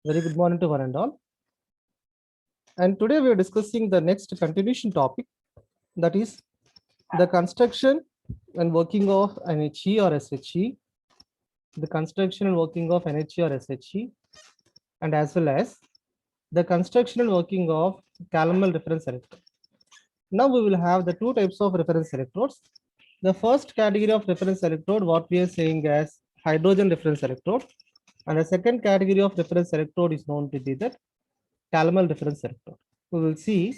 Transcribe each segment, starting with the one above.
Very good morning to one and all. And today we are discussing the next continuation topic, that is the construction and working of NHE or SHE, the construction and working of NHE or SHE, and as well as the construction and working of calomel reference electrode. Now we will have the two types of reference electrodes. The first category of reference electrode, what we are saying as hydrogen reference electrode, and the second category of reference electrode is known to be the calomel reference electrode. We will see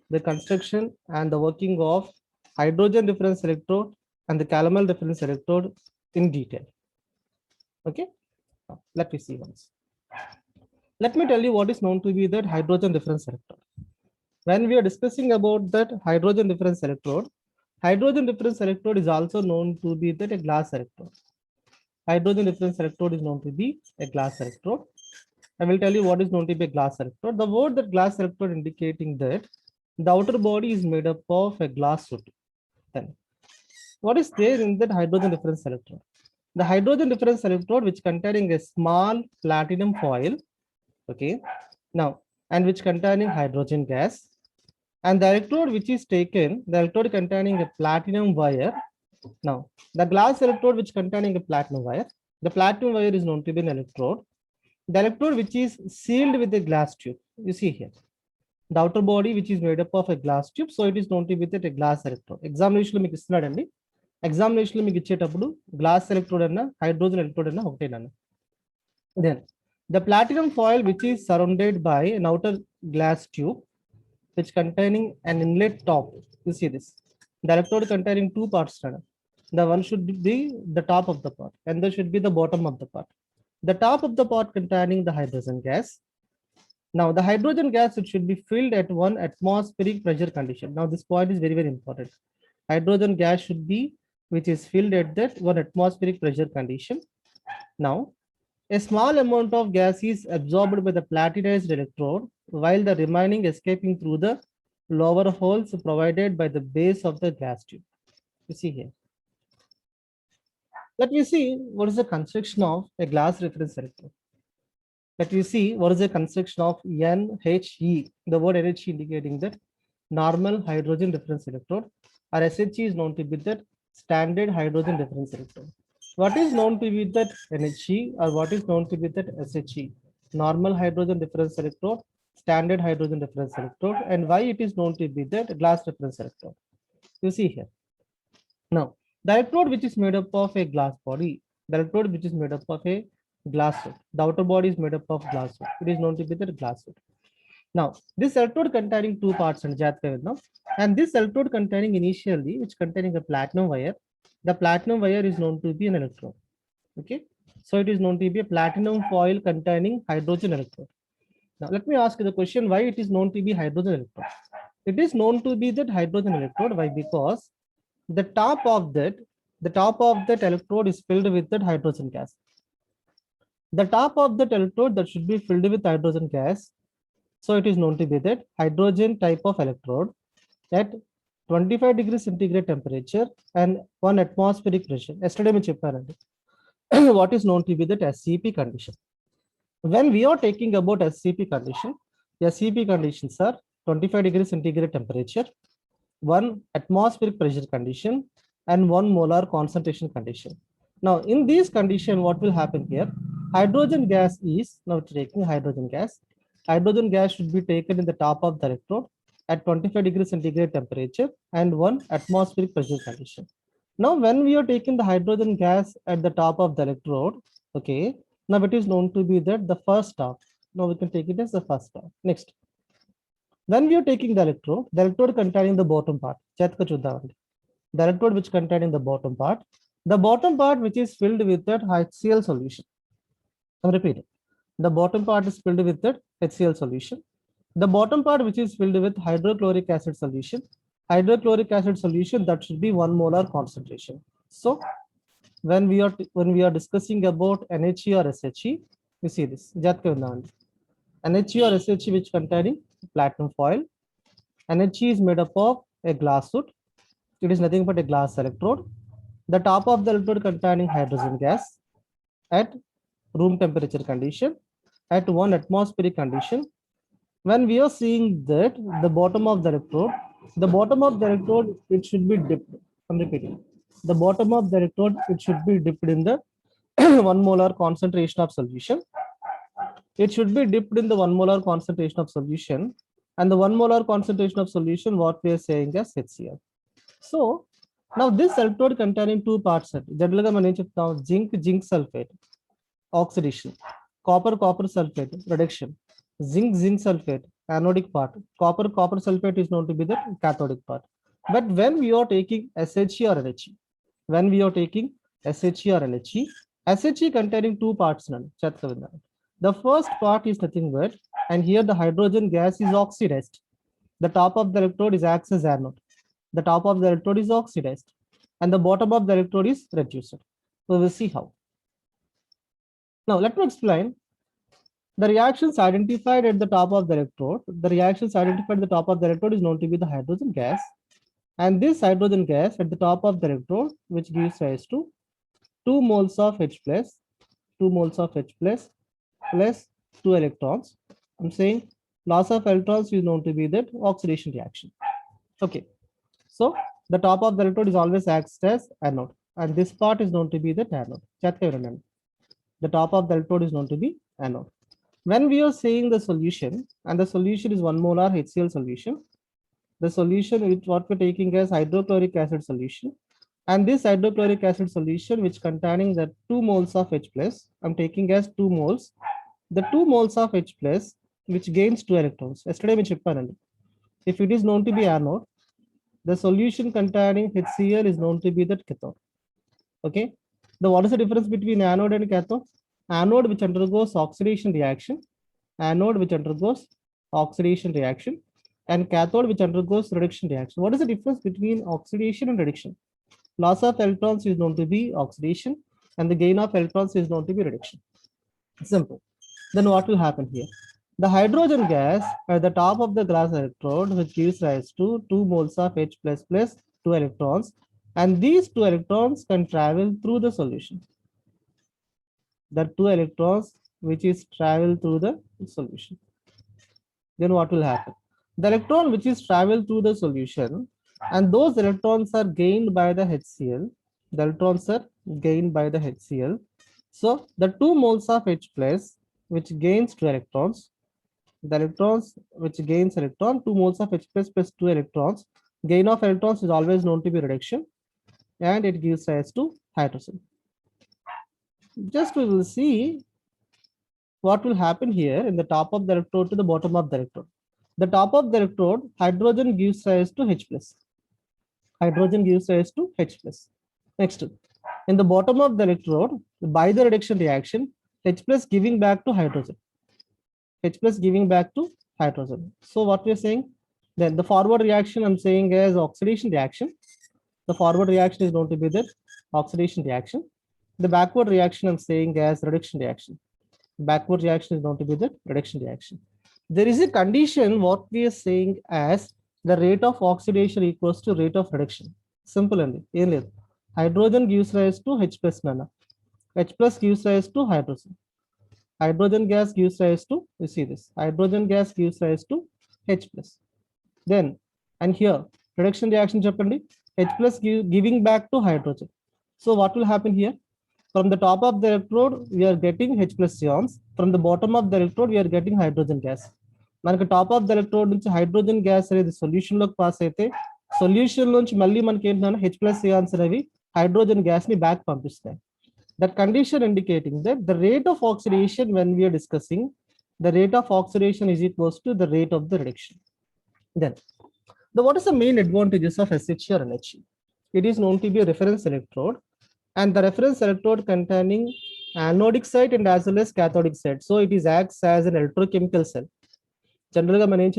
the construction and the working of hydrogen reference electrode and the calomel reference electrode in detail. Okay, let me see once. Let me tell you what is known to be that hydrogen reference electrode. When we are discussing about that hydrogen reference electrode is also known to be that a glass electrode. Hydrogen reference electrode is known to be a glass electrode. I will tell you what is known to be a glass electrode. The word that glass electrode indicating that the outer body is made up of a glass suit. Then what is there in that hydrogen reference electrode? The hydrogen reference electrode which containing a small platinum foil, okay, now, and which containing hydrogen gas, and the electrode which is taken, the electrode containing a platinum wire. Now, the glass electrode which containing a platinum wire, the platinum wire is known to be an electrode. The electrode which is sealed with a glass tube, you see here, the outer body which is made up of a glass tube, so it is known to be that a glass electrode. Examination lo meeku istunadandi, examination lo meeku icchetappudu glass electrode anna hydrogen electrode anna okatena. Then the platinum foil which is surrounded by an outer glass tube which containing an inlet top, you see this, the electrode containing two parts. The one should be the top of the part and there should be the bottom of the part. The top of the pot containing the hydrogen gas. Now the hydrogen gas, it should be filled at 1 atmospheric pressure condition. Now this point is very, very important. Hydrogen gas should be, which is filled at that 1 atmospheric pressure condition. Now a small amount of gas is absorbed by the platinized electrode while the remaining escaping through the lower holes provided by the base of the gas tube. You see here. Let me see what is the construction of a glass reference electrode. Let me see what is the construction of NHE. The word NHE indicating that normal hydrogen reference electrode, or SHE is known to be that standard hydrogen reference electrode. What is known to be that NHE or what is known to be that SHE? Normal hydrogen reference electrode, standard hydrogen reference electrode, and why it is known to be that glass reference electrode. You see here. Now, the electrode which is made up of a glass body, the electrode which is made up of a glass suit. The outer body is made up of glass suit. It is known to be the glass suit. Now, this electrode containing two parts and this electrode containing initially, which containing a platinum wire, the platinum wire is known to be an electrode. Okay, so it is known to be a platinum foil containing hydrogen electrode. Now, let me ask you the question: why it is known to be hydrogen electrode? It is known to be that hydrogen electrode. Why? Because the top of that electrode is filled with that hydrogen gas. The top of that electrode that should be filled with hydrogen gas. So it is known to be that hydrogen type of electrode at 25 degrees centigrade temperature and 1 atmospheric pressure. Yesterday we chepparandi what is known to be that SCP condition. When we are taking about SCP conditions are 25 degrees centigrade temperature, 1 atmospheric pressure condition, and 1 molar concentration condition. Now, in this condition, what will happen here? Hydrogen gas is now taking hydrogen gas. Hydrogen gas should be taken in the top of the electrode at 25 degrees centigrade temperature and 1 atmospheric pressure condition. Now, when we are taking the hydrogen gas at the top of the electrode, okay, now it is known to be that the first stop. Now we can take it as the first stop. Next, when we are taking the electrode containing the bottom part, the electrode which containing the bottom part which is filled with that HCl solution. I'm repeating. The bottom part is filled with that HCl solution. The bottom part which is filled with hydrochloric acid solution. Hydrochloric acid solution that should be 1 molar concentration. So when we are discussing about NHE or SHE, you see this. NHE or SHE which containing platinum foil. NHE is made up of a glass suit. It is nothing but a glass electrode. The top of the electrode containing hydrogen gas at room temperature condition, at 1 atmospheric condition. When we are seeing that the bottom of the electrode, it should be dipped. I'm repeating. The bottom of the electrode, it should be dipped in the 1 molar concentration of solution. It should be dipped in the 1 molar concentration of solution. And the 1 molar concentration of solution, what we are saying as HCl. So now this electrode containing two parts. Generally, zinc sulfate, oxidation, copper sulfate, reduction, zinc sulfate, anodic part, copper sulfate is known to be the cathodic part. But when we are taking SHE or LHE, SHE containing two parts. The first part is nothing but, and here the hydrogen gas is oxidized. The top of the electrode is acts as anode. The top of the electrode is oxidized, and the bottom of the electrode is reduced. So we'll see how. Now let me explain the reactions identified at the top of the electrode. The reactions identified at the top of the electrode is known to be the hydrogen gas, and this hydrogen gas at the top of the electrode, which gives rise to 2 moles of H plus, 2 moles of H plus 2 electrons. I'm saying loss of electrons is known to be that oxidation reaction. Okay, so the top of the electrode is always acts as anode, and this part is known to be the anode. The top of the electrode is known to be anode. When we are saying the solution, and the solution is 1 molar HCl solution, the solution is what we're taking as hydrochloric acid solution, and this hydrochloric acid solution, which containing the 2 moles of H plus, I'm taking as 2 moles. The 2 moles of H plus, which gains 2 electrons. Yesterday we checked, if it is known to be anode, the solution containing HCl is known to be the cathode. Okay. What is the difference between anode and cathode? Anode, which undergoes oxidation reaction, and cathode, which undergoes reduction reaction. What is the difference between oxidation and reduction? Loss of electrons is known to be oxidation, and the gain of electrons is known to be reduction. Simple. Then what will happen here? The hydrogen gas at the top of the glass electrode, which gives rise to 2 moles of H plus 2 electrons, and these 2 electrons can travel through the solution. The 2 electrons which is travel through the solution. Then what will happen? The electron which is travel through the solution, and those electrons are gained by the HCl. The electrons are gained by the HCl. So the 2 moles of H plus, which gains 2 electrons, the electrons which gains electron, 2 moles of H plus 2 electrons, gain of electrons is always known to be reduction, and it gives rise to hydrogen. Just we will see what will happen here in the top of the electrode to the bottom of the electrode. The top of the electrode, hydrogen gives rise to H plus. Hydrogen gives rise to H plus. Next, in the bottom of the electrode, by the reduction reaction, H plus giving back to hydrogen. H plus giving back to hydrogen. So what we are saying, then the forward reaction I'm saying as oxidation reaction. The forward reaction is known to be the oxidation reaction. The backward reaction I'm saying as reduction reaction. Backward reaction is known to be the reduction reaction. There is a condition what we are saying as the rate of oxidation equals to rate of reduction. Simple and hydrogen gives rise to H plus nana. H plus gives rise to hydrogen. Hydrogen gas gives rise to, you see this, hydrogen gas gives rise to H plus. Then, and here, reduction reaction Japandi, H plus giving back to hydrogen. So what will happen here? From the top of the electrode, we are getting H plus ions. From the bottom of the electrode, we are getting hydrogen gas. మనకి top of the electrode నుంచి hydrogen gas అనేది solution లోకి pass అయితే solution నుంచి మళ్ళీ మనకి ఏంటంటే H plus ions అనేవి హైడ్రోజన్ గ్యాస్ ని back పంపిస్తాయి. That condition indicating that the rate of oxidation when we are discussing, the rate of oxidation is equals to the rate of the reduction. Then, what is the main advantages of SHE or LHE? It is known to be a reference electrode, and the reference electrode containing anodic site and as well as cathodic site. So it is acts as an electrochemical cell. Generally,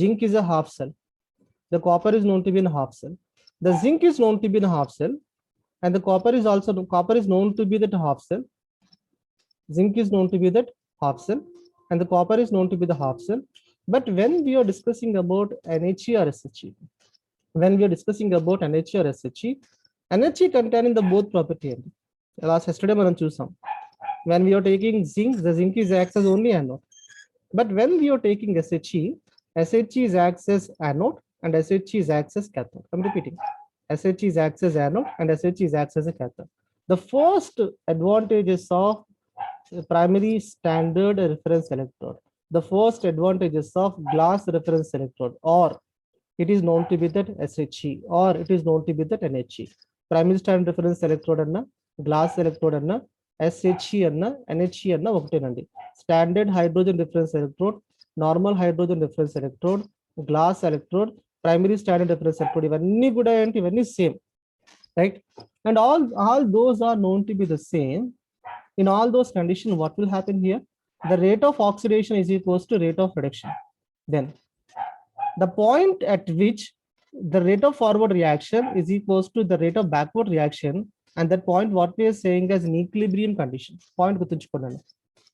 zinc is a half cell. The copper is known to be in a half cell. The zinc is known to be in a half cell. And the copper is known to be that half cell. Zinc is known to be that half cell, and the copper is known to be the half cell. But when we are discussing about NHE or SHE, NHE containing the both property. Last yesterday మనం చూసాం. When we are taking zinc, the zinc is acts as only anode. But when we are taking SHE, SHE is acts as anode and SHE is acts as cathode. I'm repeating. SHE is acts as anode and SHE is acts as a cathode. The first advantages of primary standard reference electrode. The first advantages of glass reference electrode, or it is known to be that SHE, or it is known to be that NHE. Primary standard reference electrode anna, glass electrode anna, SHE anna, NHE anna ఒకటేనండి. Standard hydrogen reference electrode, normal hydrogen reference electrode, glass electrode, primary standard reference electrode, ఇవన్నీ కూడా ఏంటి, ఇవన్నీ same, right? And all those are known to be the same. In all those conditions, what will happen here? The rate of oxidation is equals to rate of reduction. Then the point at which the rate of forward reaction is equals to the rate of backward reaction, and that point what we are saying as an equilibrium condition. Point గుర్తుంచుకోండి.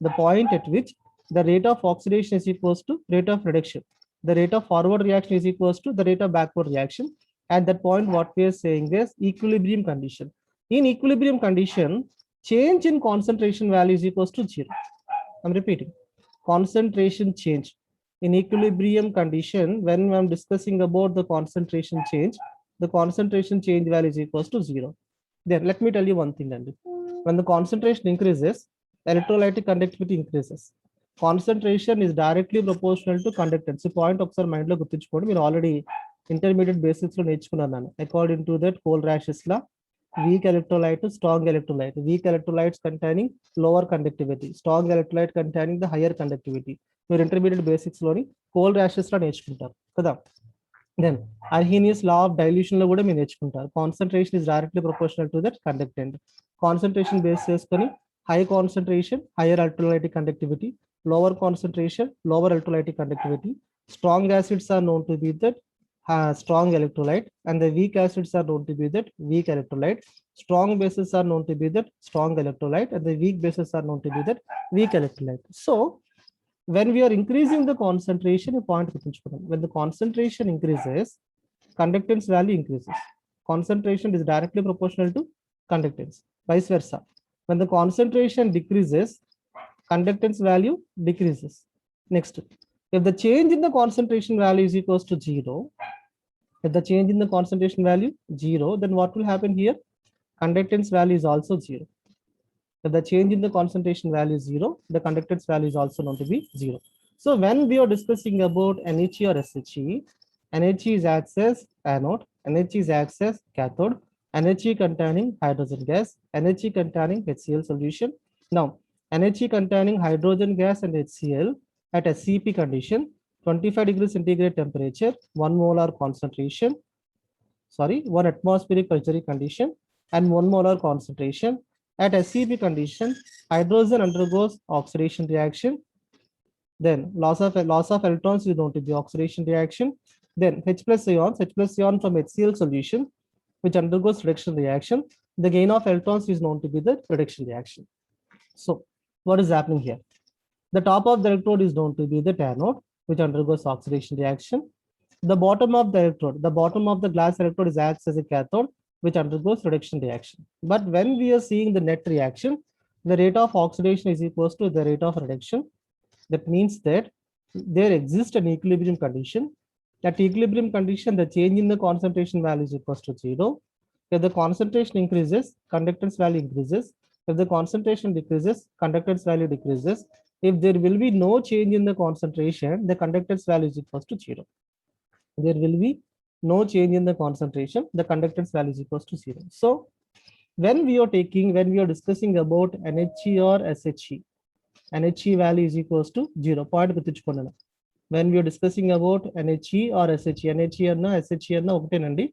The point at which the rate of oxidation is equals to rate of reduction. The rate of forward reaction is equals to the rate of backward reaction. At that point, what we are saying is equilibrium condition. In equilibrium condition, change in concentration value is equals to 0. I'm repeating. Concentration change. In equilibrium condition, when I'm discussing about the concentration change value is equals to 0. Then let me tell you one thing, Andy. When the concentration increases, electrolytic conductivity increases. Concentration is directly proportional to conductance. Point of mind lo గుర్తుంచుకోండి, మీరు already intermediate basics లో నేర్చుకున్నాను. According to that Kohl-Rash's law, weak electrolyte to strong electrolyte, weak electrolytes containing lower conductivity, strong electrolyte containing the higher conductivity. మీరు intermediate basics లోని Kohl-Rash's law నేర్చుకుంటారు కదా. Then Arrhenius law of dilution లో కూడా మీరు నేర్చుకుంటారు. Concentration is directly proportional to that conductant. Concentration base చేసుకొని high concentration, higher electrolytic conductivity, lower concentration, lower electrolytic conductivity. Strong acids are known to be that strong electrolyte, and the weak acids are known to be that weak electrolyte. Strong bases are known to be that strong electrolyte, and the weak bases are known to be that weak electrolyte. So when we are increasing the concentration, point when the concentration increases, conductance value increases. Concentration is directly proportional to conductance, vice versa. When the concentration decreases, conductance value decreases. Next, if the change in the concentration value is equals to 0, if the change in the concentration value 0, then what will happen here? Conductance value is also 0. If the change in the concentration value is 0, the conductance value is also known to be 0. So when we are discussing about NHE or SHE, NHE is acts as anode, NHE is acts as cathode, NHE containing hydrogen gas, NHE containing HCl solution. Now, NHE containing hydrogen gas and HCl at SCP condition, 25 degrees centigrade temperature, 1 molar concentration, 1 atmospheric pressure condition, and 1 molar concentration. At SCP condition, hydrogen undergoes oxidation reaction. Then loss of electrons is known to be oxidation reaction. Then H plus ion from HCl solution, which undergoes reduction reaction. The gain of electrons is known to be the reduction reaction. So what is happening here? The top of the electrode is known to be the anode, which undergoes oxidation reaction. The bottom of the electrode, the bottom of the glass electrode is acts as a cathode, which undergoes reduction reaction. But when we are seeing the net reaction, the rate of oxidation is equals to the rate of reduction. That means that there exists an equilibrium condition. At equilibrium condition, the change in the concentration value is equals to 0. If the concentration increases, conductance value increases. If the concentration decreases, conductance value decreases. If there will be no change in the concentration, the conductance value is equals to 0. There will be no change in the concentration, the conductance value is equals to 0. So when we are discussing about NHE or SHE, NHE value is equals to 0. Point గుర్తుంచుకోండి. When we are discussing about NHE or SHE, NHE అన్న SHE అన్న ఒకటేనండి.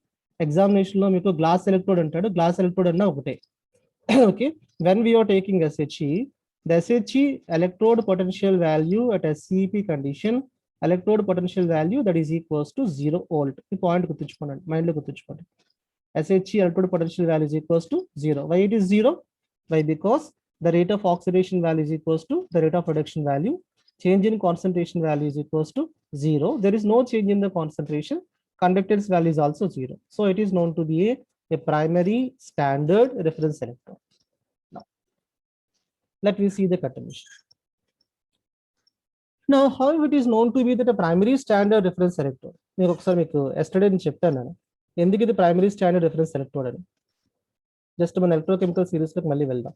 Examination లో మీకు glass electrode అంటాడు, glass electrode అన్న ఒకటే. Okay, when we are taking SHE, the SHE electrode potential value at SCP condition, electrode potential value that is equals to 0 volt. ఈ point గుర్తుంచుకోండి, మైండ్ లో గుర్తుంచుకోండి. SHE electrode potential value is equals to 0. Why it is 0? Why? Because the rate of oxidation value is equals to the rate of reduction value. Change in concentration value is equals to 0. There is no change in the concentration. Conductance value is also 0. So it is known to be a primary standard reference electrode. Now, Let me see the continuation. Now, how it is known to be that a primary standard reference electrode? నేను ఒకసారి మీకు yesterday నేను చెప్పాను నేను ఎందుకు ఇది primary standard reference electrode అని. Just మన ఎలక్ట్రోకెమికల్ సిరీస్లోకి మళ్ళీ వెళ్దాం.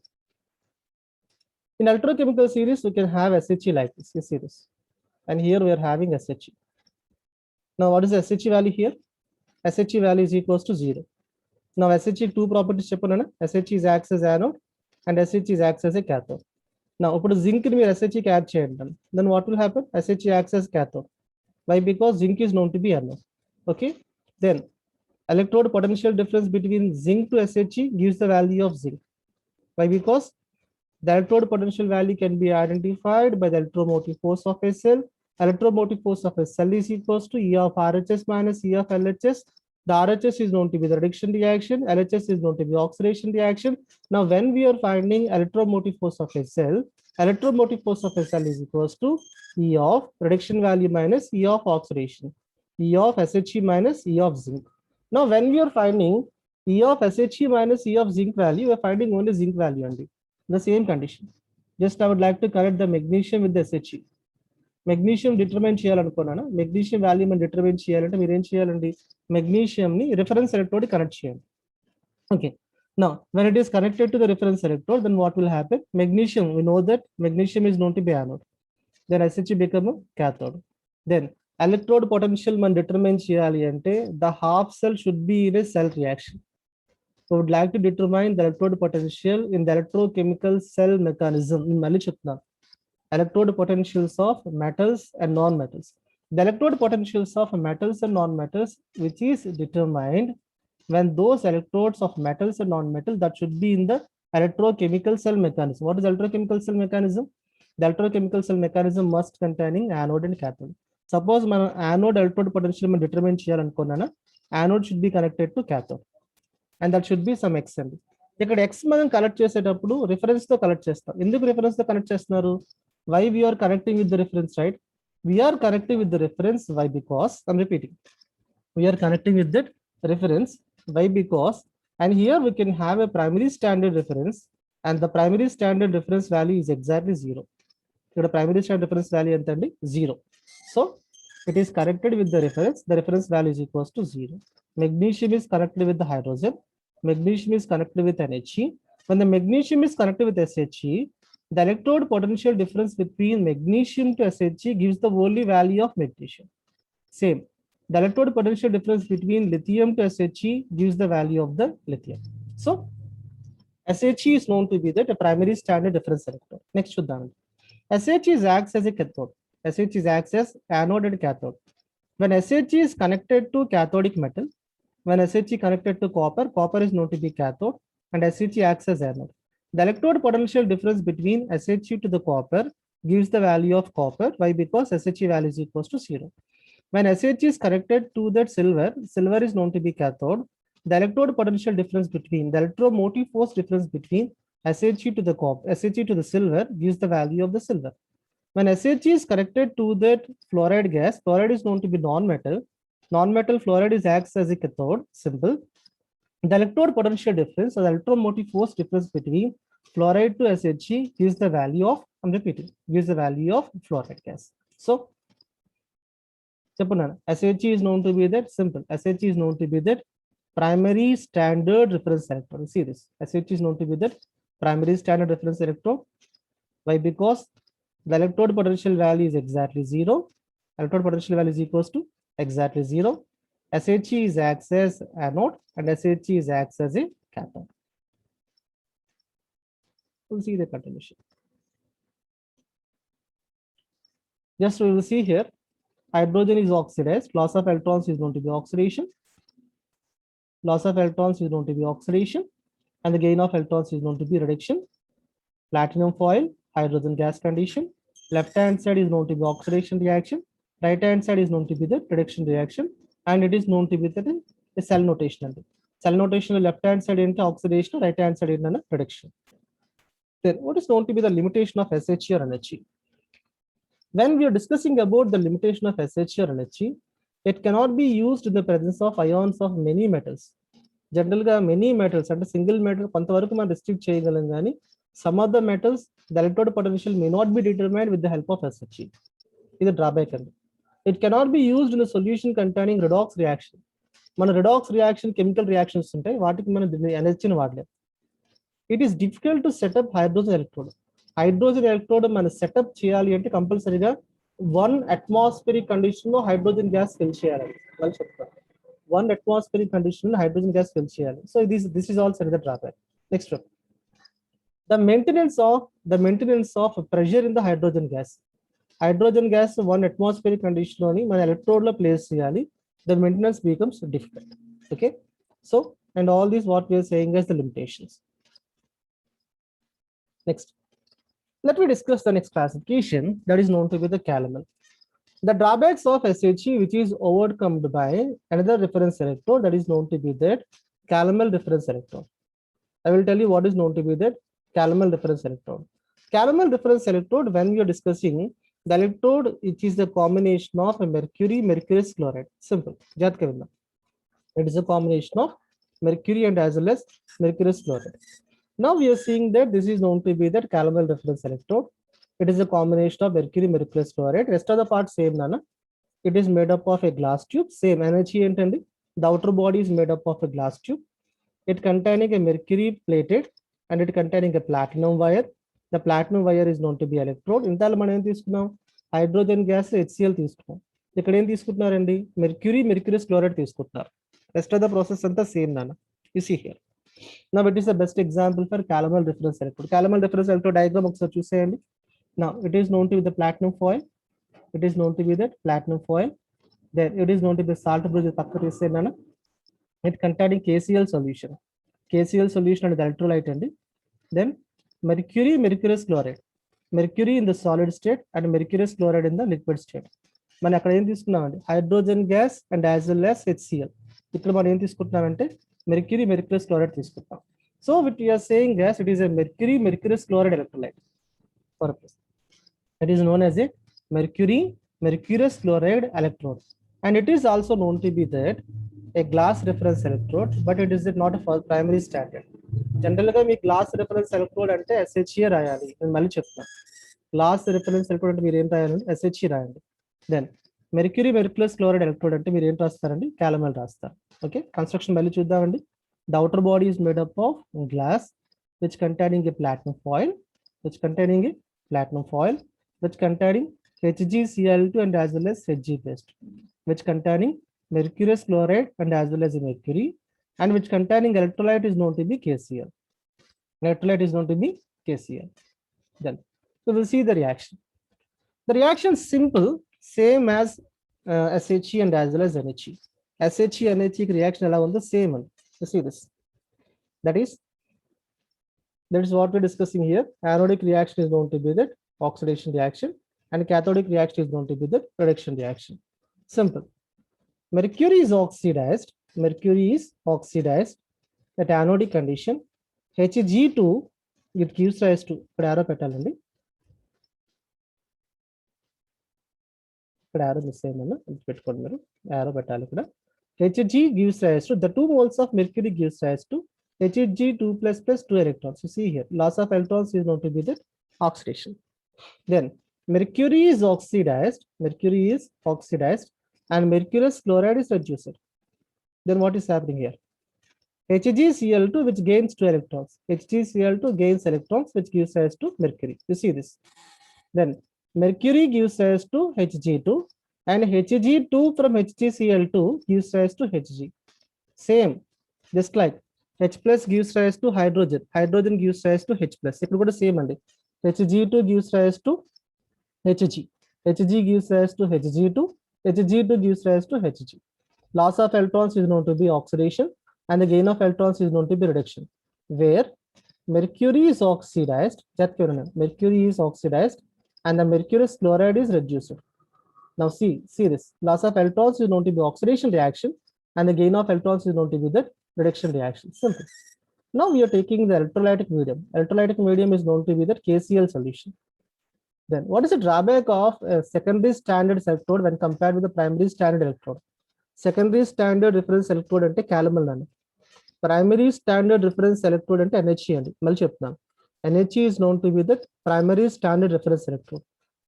In electrochemical series, we can have SHE like this, you see this. And here we are having SHE. Now, what is the SHE value here? SHE value is equals to 0. Now, SHE two properties, SHE is acts as anode and SHE is acts as a cathode. Now, put zinc in your SHE add chain. Then what will happen? SHE acts as cathode. Why? Because zinc is known to be anode. Okay. Then electrode potential difference between zinc to SHE gives the value of zinc. Why? Because the electrode potential value can be identified by the electromotive force of a cell. Electromotive force of a cell is equals to E of RHS minus E of LHS. The RHS is known to be the reduction reaction. LHS is known to be oxidation reaction. Now, when we are finding electromotive force of a cell, electromotive force of a cell is equals to E of reduction value minus E of oxidation. E of SHE minus E of zinc. Now, when we are finding E of SHE minus E of zinc value, we are finding only zinc value only. The same condition. Just I would like to correct the magnesium with the SHE. Magnesium determine చేయాలనుకున్నాను. Magnesium value మనం determine చేయాలంటే మీరు ఏం చేయాలండి? Magnesium ని reference electrode connect చేయాలి. Okay. Now, when it is connected to the reference electrode, then what will happen? Magnesium, we know that magnesium is known to be anode. Then SHE become a cathode. Then electrode potential మనం determine చేయాలి అంటే the half cell should be in a cell reaction. So, we would like to determine the electrode potential in the electrochemical cell mechanism. Electrode potentials of metals and non-metals. The electrode potentials of metals and non-metals, which is determined when those electrodes of metals and non-metals that should be in the electrochemical cell mechanism. What is electrochemical cell mechanism? The electrochemical cell mechanism must containing anode and cathode. Suppose my anode electrode potential determine చేయాలనుకున్నాను, anode should be connected to cathode. And that should be some X అండి. ఇక్కడ X మనం collect చేసేటప్పుడు reference తో collect చేస్తాం. ఎందుకు reference తో connect చేస్తున్నారు? Why we are connecting with the reference, right? We are connecting with the reference. Why? Because I'm repeating. We are connecting with that reference. Why? Because, and here we can have a primary standard reference, and the primary standard reference value is exactly 0. The primary standard reference value is 0. So it is connected with the reference. The reference value is equals to 0. Magnesium is connected with the hydrogen. Magnesium is connected with NHE. When the magnesium is connected with SHE, the electrode potential difference between magnesium to SHE gives the only value of magnesium. Same. The electrode potential difference between lithium to SHE gives the value of the lithium. So, SHE is known to be that a primary standard reference electrode. Next to that, SHE acts as a cathode. SHE acts as anode and cathode. When SHE is connected to cathodic metal, when SHE connected to copper, copper is known to be cathode, and SHE acts as anode. The electrode potential difference between SHE to the copper gives the value of copper. Why? Because SHE value is equals to 0. When SHE is connected to that silver, silver is known to be cathode. The electrode potential difference between the electromotive force difference between SHE to the copper, SHE to the silver gives the value of the silver. When SHE is connected to that fluoride gas, fluoride is known to be non-metal. Non-metal fluoride is acts as a cathode. Simple. The electrode potential difference or the electromotive force difference between fluoride to SHE gives the value of, I'm repeating, gives the value of fluoride gas. So, SHE is known to be that, simple, SHE is known to be that primary standard reference electrode. See this, SHE is known to be that primary standard reference electrode. Why? Because the electrode potential value is exactly 0. Electrode potential value is equals to exactly 0. SHE is acts as anode and SHE is acts as a cathode. We'll see the continuation. Just we will see here, hydrogen is oxidized. Loss of electrons is known to be oxidation. Loss of electrons is known to be oxidation, and the gain of electrons is known to be reduction. Platinum foil, hydrogen gas condition. Left hand side is known to be oxidation reaction. Right hand side is known to be the reduction reaction. And it is known to be the cell notation. Cell notation left hand side into oxidation, right hand side in reduction. Then what is known to be the limitation of SHE or NHE? When we are discussing about the limitation of SHE or NHE, it cannot be used in the presence of ions of many metals. Generally, many metals and single metal, some of the metals The electrode potential may not be determined with the help of SHE. ఇది drawback అండి. It cannot be used in a solution containing redox reaction. మన redox reaction chemical reactions ఉంటాయి, వాటికి మనం ఎనర్జీని వాడలేం. It is difficult to set up hydrogen electrode. Hydrogen electrode మనం set up చేయాలి అంటే కంపల్సరీగా 1 atmospheric కండిషన్ లో హైడ్రోజన్ గ్యాస్ ఫిల్ చేయాలి. వాళ్ళు చెప్తారు 1 atmospheric కండిషన్ లో హైడ్రోజన్ గ్యాస్ ఫిల్ చేయాలి. So this is also the drawback. Next the maintenance of pressure in the hydrogen gas. Hydrogen gas 1 atmospheric condition లోని మన ఎలక్ట్రోడ్ లో ప్లేస్ చేయాలి. The maintenance becomes difficult. Okay, so and all these what we are saying as the limitations. Next, let me discuss the next classification that is known to be the Calomel. The drawbacks of SHE which is overcome by another reference electrode that is known to be that Calomel reference electrode. I will tell you what is known to be that Calomel reference electrode. Calomel reference electrode, when we are discussing the electrode, which is the combination of a mercurous chloride. Simple. It is a combination of mercury and as well as mercurous chloride. Now we are seeing that this is known to be that Calomel reference electrode. It is a combination of mercurous chloride. Rest of the part same, Nana. It is made up of a glass tube. Same energy and the outer body is made up of a glass tube. It containing a mercury plated and it containing a platinum wire. The platinum wire is known to be electrode. ఇంతలో మనం ఏం తీసుకున్నాం, hydrogen gas HCl తీసుకున్నాం. ఇక్కడ ఏం తీసుకుంటున్నారండి, mercurous chloride తీసుకుంటున్నారు. Rest of the process అంతా same నాన్న. You see here. Now it is the best example for Calomel reference electrode. Calomel reference electrode diagram ఒకసారి చూసేయండి. Now it is known to be the platinum foil. It is known to be that platinum foil. Then it is known to be salt bridge పక్కన తీసేయండి నాన్న. It containing KCl solution. KCl solution and the electrolyte and then mercurous chloride. Mercury in the solid state and mercurous chloride in the liquid state. మనం అక్కడ ఏం తీసుకున్నామండి, hydrogen gas and as well as HCl. ఇక్కడ మనం ఏం తీసుకుంటున్నామంటే mercurous chloride తీసుకుంటాం. So what we are saying gas, it is a mercurous chloride electrolyte. It is known as a mercurous chloride electrode, and it is also known to be that a glass reference electrode, but it is not a primary standard. Generally గా మీ glass reference electrode అంటే SHE రాయాలి. నేను మళ్ళీ చెప్తాను, glass reference electrode అంటే మీరు ఏం రాయాలండి, SHE రాయండి. దెన్ mercurous chloride electrode అంటే మీరు ఏం రాస్తారండి, Calomel రాస్తారు. ఓకే, కన్స్ట్రక్షన్ మళ్ళీ చూద్దామండి. The outer body is made up of glass which containing a platinum foil, which containing HgCl2 and as well as Hg paste, which containing mercurous chloride and as well as mercury, and which containing electrolyte is known to be KCl. Electrolyte is known to be KCl. Then so we'll see the reaction. The reaction is simple, same as SHE and as well as NHE. SHE and NHE reaction allow the same one. You see this. That is what we're discussing here. Anodic reaction is known to be that oxidation reaction, and cathodic reaction is known to be the reduction reaction. Simple. Mercury is oxidized at anodic condition. Hg2, it gives rise to, ఇక్కడ arrow పెట్టాలండి, ఇక్కడ arrow miss అయిందన్న, పెట్టుకోండి మీరు, arrow పెట్టాలి ఇక్కడ. Hg gives rise to, the 2 moles of mercury gives rise to Hg2 plus 2 electrons. You see here, loss of electrons is known to be the oxidation. Then mercury is oxidized and mercurous chloride is reduced. Then what is happening here? HgCl2 which gains 2 electrons. HgCl2 gains electrons which gives rise to mercury. You see this. Then mercury gives rise to Hg2 and Hg2 from HgCl2 gives rise to Hg. Same, just like H plus gives rise to hydrogen gives rise to H plus. It would same and Hg2 gives rise to Hg gives rise to Hg2 gives rise to Hg. Loss of electrons is known to be oxidation and the gain of electrons is known to be reduction, where mercury is oxidized and the mercurous chloride is reduced. Now see this, loss of electrons is known to be oxidation reaction and the gain of electrons is known to be the reduction reaction. Simple. Now we are taking the electrolytic medium. Electrolytic medium is known to be the KCl solution. Then what is the drawback of a secondary standard electrode when compared with the primary standard electrode? Secondary standard reference electrode ante Calomel nanu. Primary standard reference electrode ante NHE andi. Malli cheptunanu. NHE is known to be the primary standard reference electrode.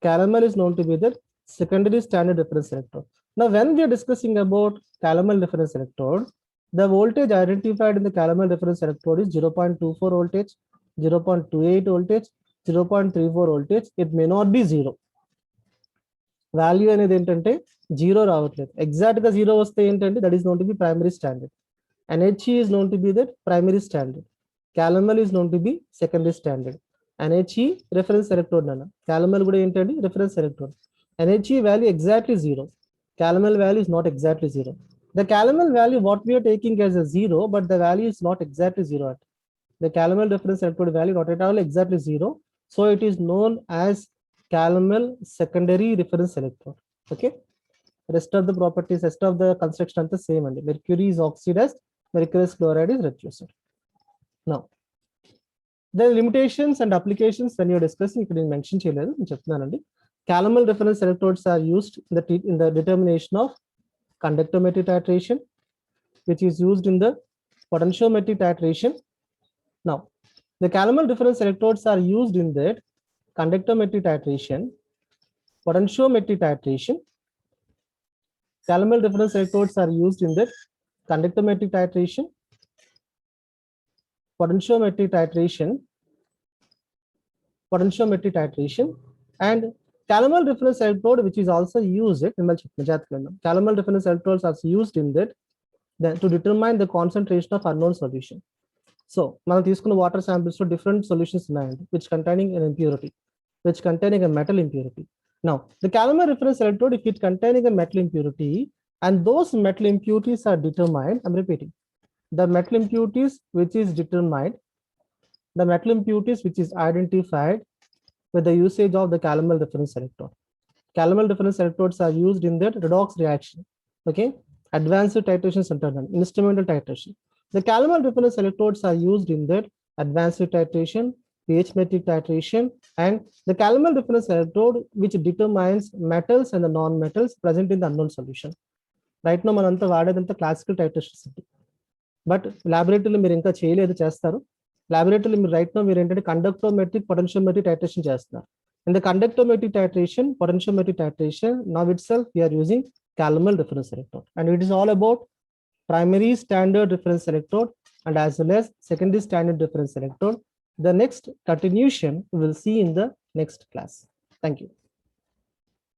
Calomel is known to be the secondary standard reference electrode. Now, when we are discussing about calomel reference electrode, the voltage identified in the calomel reference electrode is 0.24 voltage, 0.28 voltage, 0.34 voltage. It may not be zero. Value అనేది ఏంటంటే zero రావట్లేదు. Exact గా zero వస్తే ఏంటంటే that is known to be primary standard. NHE is known to be the primary standard. Calomel is known to be secondary standard. NHE reference electrode nana. Calomel kuda entandi reference electrode. NHE value exactly zero. Calomel value is not exactly zero. The Calomel value what we are taking as a zero, but the value is not exactly zero. The Calomel reference electrode value not at all exactly zero. So it is known as Calomel secondary reference electrode. Okay. Rest of the properties, rest of the construction anta same andi. Mercury is oxidized, mercurous chloride is reduced. Now, the limitations and applications when you're discussing, you can mention cheyaledu నేను చెప్తున్నానండి. Calomel reference electrodes are used in the determination of conductometric titration, which is used in the potentiometric titration. Now, the Calomel reference electrodes are used in that conductometric titration, potentiometric titration. Calomel reference electrodes are used in the conductometric titration, potentiometric titration, and Calomel reference electrode, which is also used. Calomel reference electrodes are used in that to determine the concentration of unknown solution. So, మనం తీసుకున్న water samples to different solutions ఉన్నాయండి, which containing an impurity, which containing a metal impurity. Now, the Calomel reference electrode, if it containing a metal impurity, and those metal impurities are determined, I'm repeating, the metal impurities which is determined, the metal impurities which is identified with the usage of the Calomel reference electrode. Calomel reference electrodes are used in that redox reaction. Okay, advanced titration center, instrumental titration. The Calomel reference electrodes are used in that advanced titration, pH metric titration, and the Calomel reference electrode which determines metals and the non-metals present in the unknown solution. Right now, mananta vaadedanta classical titration, but laboratory మీరు ఇంకా చేయలేదు, చేస్తారు. Laboratory మీరు right now మీరు ఏంటంటే conductometric potentiometric titration చేస్తున్నారు. In the conductometric titration, potentiometric titration, now itself we are using Calomel reference electrode, and it is all about primary standard reference electrode and as well as secondary standard reference electrode. The next continuation we will see in the next class. Thank you.